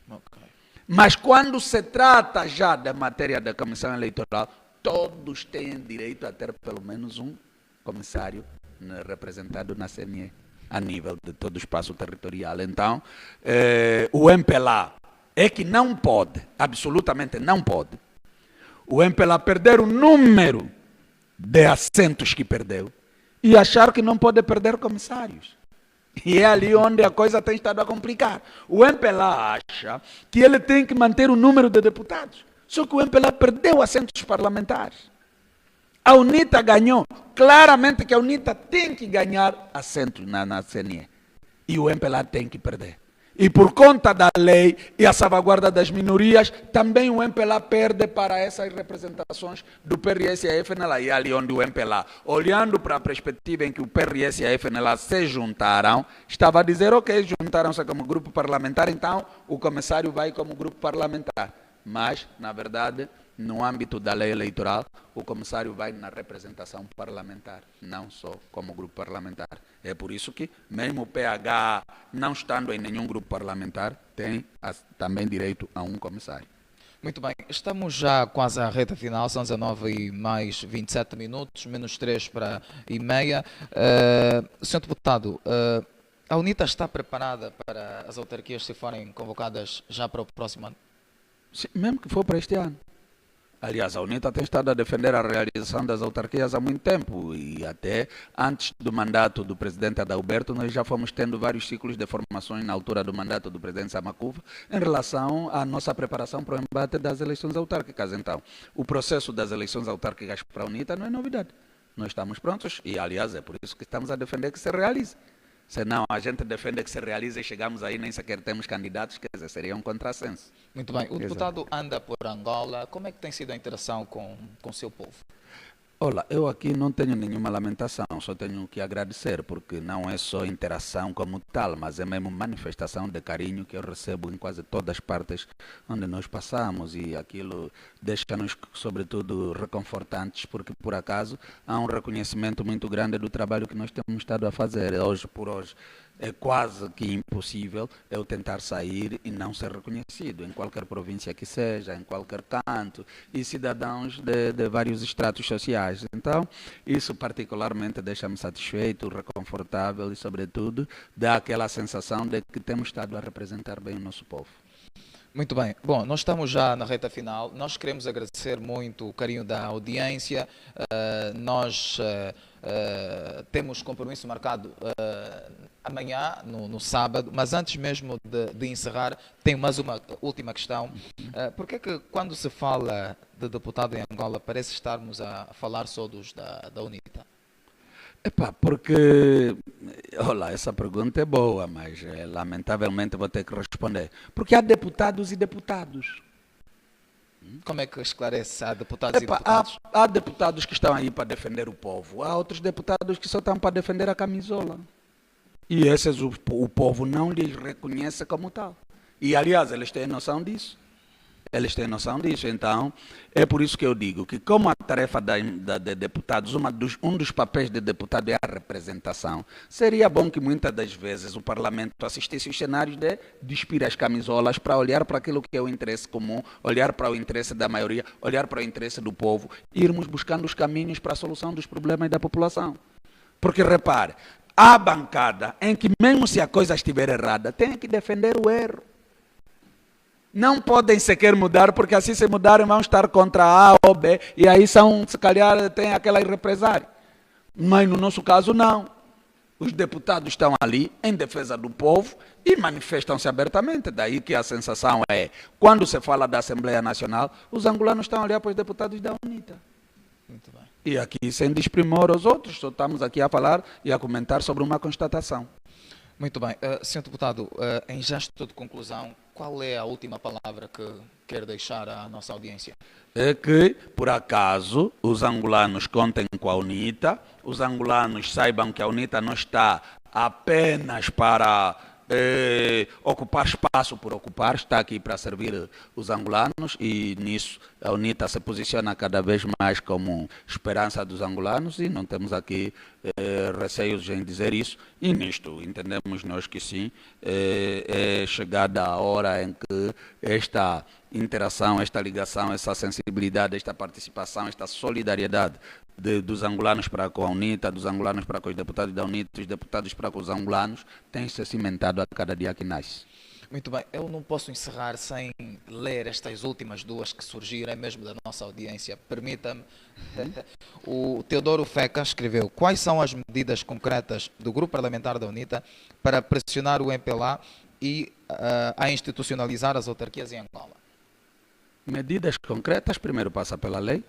Okay. Mas quando se trata já da matéria da comissão eleitoral, todos têm direito a ter pelo menos um comissário representado na CNE, a nível de todo o espaço territorial. Então, o MPLA é que não pode, absolutamente não pode, o MPLA perder o número de assentos que perdeu e achar que não pode perder comissários. E é ali onde a coisa tem estado a complicar. O MPLA acha que ele tem que manter o número de deputados. Só que o MPLA perdeu assentos parlamentares. A UNITA ganhou. Claramente que a UNITA tem que ganhar assentos na CNE. E o MPLA tem que perder. E por conta da lei e a salvaguarda das minorias, também o MPLA perde para essas representações do PRS e a FNLA. E ali onde o MPLA, olhando para a perspectiva em que o PRS e a FNLA se juntaram, estava a dizer, ok, juntaram-se como grupo parlamentar, então o comissário vai como grupo parlamentar. Mas, na verdade, no âmbito da lei eleitoral, o comissário vai na representação parlamentar, não só como grupo parlamentar. É por isso que, mesmo o PH, não estando em nenhum grupo parlamentar, tem também direito a um comissário. Muito bem, estamos já quase à reta final, são 19 e mais 27 minutos, menos 3 para e meia. Senhor deputado, a UNITA está preparada para as autarquias se forem convocadas já para o próximo ano? Sim, mesmo que for para este ano. Aliás, a UNITA tem estado a defender a realização das autarquias há muito tempo e até antes do mandato do presidente Adalberto, nós já fomos tendo vários ciclos de formações na altura do mandato do presidente Samakuva em relação à nossa preparação para o embate das eleições autárquicas. Então, o processo das eleições autárquicas para a UNITA não é novidade. Nós estamos prontos e, aliás, é por isso que estamos a defender que se realize. Senão a gente defende que se realize e chegamos aí nem sequer temos candidatos, quer dizer, seria um contrassenso. Muito bem. O deputado anda por Angola. Como é que tem sido a interação com o seu povo? Olha, eu aqui não tenho nenhuma lamentação, só tenho que agradecer, porque não é só interação como tal, mas é mesmo manifestação de carinho que eu recebo em quase todas as partes onde nós passamos e aquilo deixa-nos, sobretudo, reconfortantes, porque por acaso há um reconhecimento muito grande do trabalho que nós temos estado a fazer. Hoje por hoje é quase que impossível eu tentar sair e não ser reconhecido, em qualquer província que seja, em qualquer canto, e cidadãos de vários estratos sociais. Então, isso particularmente deixa-me satisfeito, reconfortável e, sobretudo, dá aquela sensação de que temos estado a representar bem o nosso povo. Muito bem. Bom, nós estamos já na reta final. Nós queremos agradecer muito o carinho da audiência. Nós temos compromisso marcado amanhã, no sábado, mas antes mesmo de encerrar, tenho mais uma última questão. Por que é que quando se fala de deputado em Angola parece estarmos a falar só dos da UNITA? Epá, porque, olha, essa pergunta é boa, mas lamentavelmente vou ter que responder. Porque há deputados e deputados. Como é que esclarece? Há deputados e Epá, deputados? há deputados que estão aí para defender o povo, há outros deputados que só estão para defender a camisola. E esses o povo não lhes reconhece como tal. E, aliás, eles têm noção disso. Eles têm noção disso. Então, é por isso que eu digo que, como a tarefa de deputados, um dos papéis de deputado é a representação, seria bom que muitas das vezes o parlamento assistisse os cenários de despir as camisolas para olhar para aquilo que é o interesse comum, olhar para o interesse da maioria, olhar para o interesse do povo, e irmos buscando os caminhos para a solução dos problemas da população. Porque, repare, há bancada em que, mesmo se a coisa estiver errada, tem que defender o erro. Não podem sequer mudar, porque assim se mudarem vão estar contra A ou B, e aí se calhar tem aquela represária. Mas no nosso caso não. Os deputados estão ali em defesa do povo e manifestam-se abertamente. Daí que a sensação é, quando se fala da Assembleia Nacional, os angolanos estão a olhar para os deputados da UNITA. Muito bem. E aqui, sem desprimor aos outros, só estamos aqui a falar e a comentar sobre uma constatação. Muito bem. Senhor deputado, em gesto de conclusão, qual é a última palavra que quer deixar à nossa audiência? É que, por acaso, os angolanos contem com a UNITA, os angolanos saibam que a UNITA não está apenas para ocupar espaço por ocupar, está aqui para servir os angolanos e nisso a UNITA se posiciona cada vez mais como esperança dos angolanos e não temos aqui receios em dizer isso e nisto entendemos nós que sim, é chegada a hora em que esta interação, esta ligação, essa sensibilidade, esta participação, esta solidariedade dos angolanos para com a UNITA, dos angolanos para com os deputados da UNITA, dos deputados para com os angolanos, tem se cimentado a cada dia que nasce. Muito bem, eu não posso encerrar sem ler estas últimas duas que surgiram mesmo da nossa audiência. Permita-me. O Teodoro Feca escreveu: quais são as medidas concretas do grupo parlamentar da UNITA para pressionar o MPLA e a institucionalizar as autarquias em Angola? Medidas concretas, primeiro passa pela lei.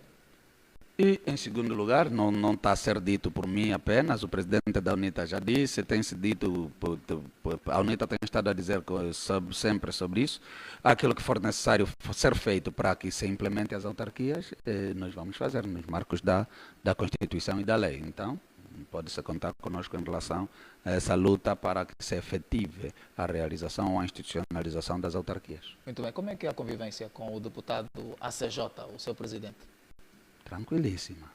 E, em segundo lugar, não está a ser dito por mim apenas, o presidente da UNITA já disse, tem-se dito, a UNITA tem estado a dizer sempre sobre isso, aquilo que for necessário ser feito para que se implemente as autarquias, nós vamos fazer nos marcos da Constituição e da lei. Então, pode-se contar conosco em relação a essa luta para que se efetive a realização ou a institucionalização das autarquias. Muito bem, como é que é a convivência com o deputado ACJ, o seu presidente? Tranquilíssima.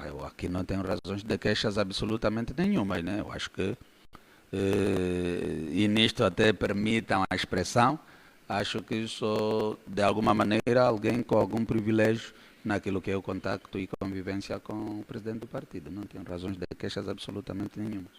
Eu aqui não tenho razões de queixas absolutamente nenhumas, né? Eu acho que, e nisto até permitam a expressão, acho que sou, de alguma maneira, alguém com algum privilégio naquilo que é o contacto e convivência com o presidente do partido. Não tenho razões de queixas absolutamente nenhumas.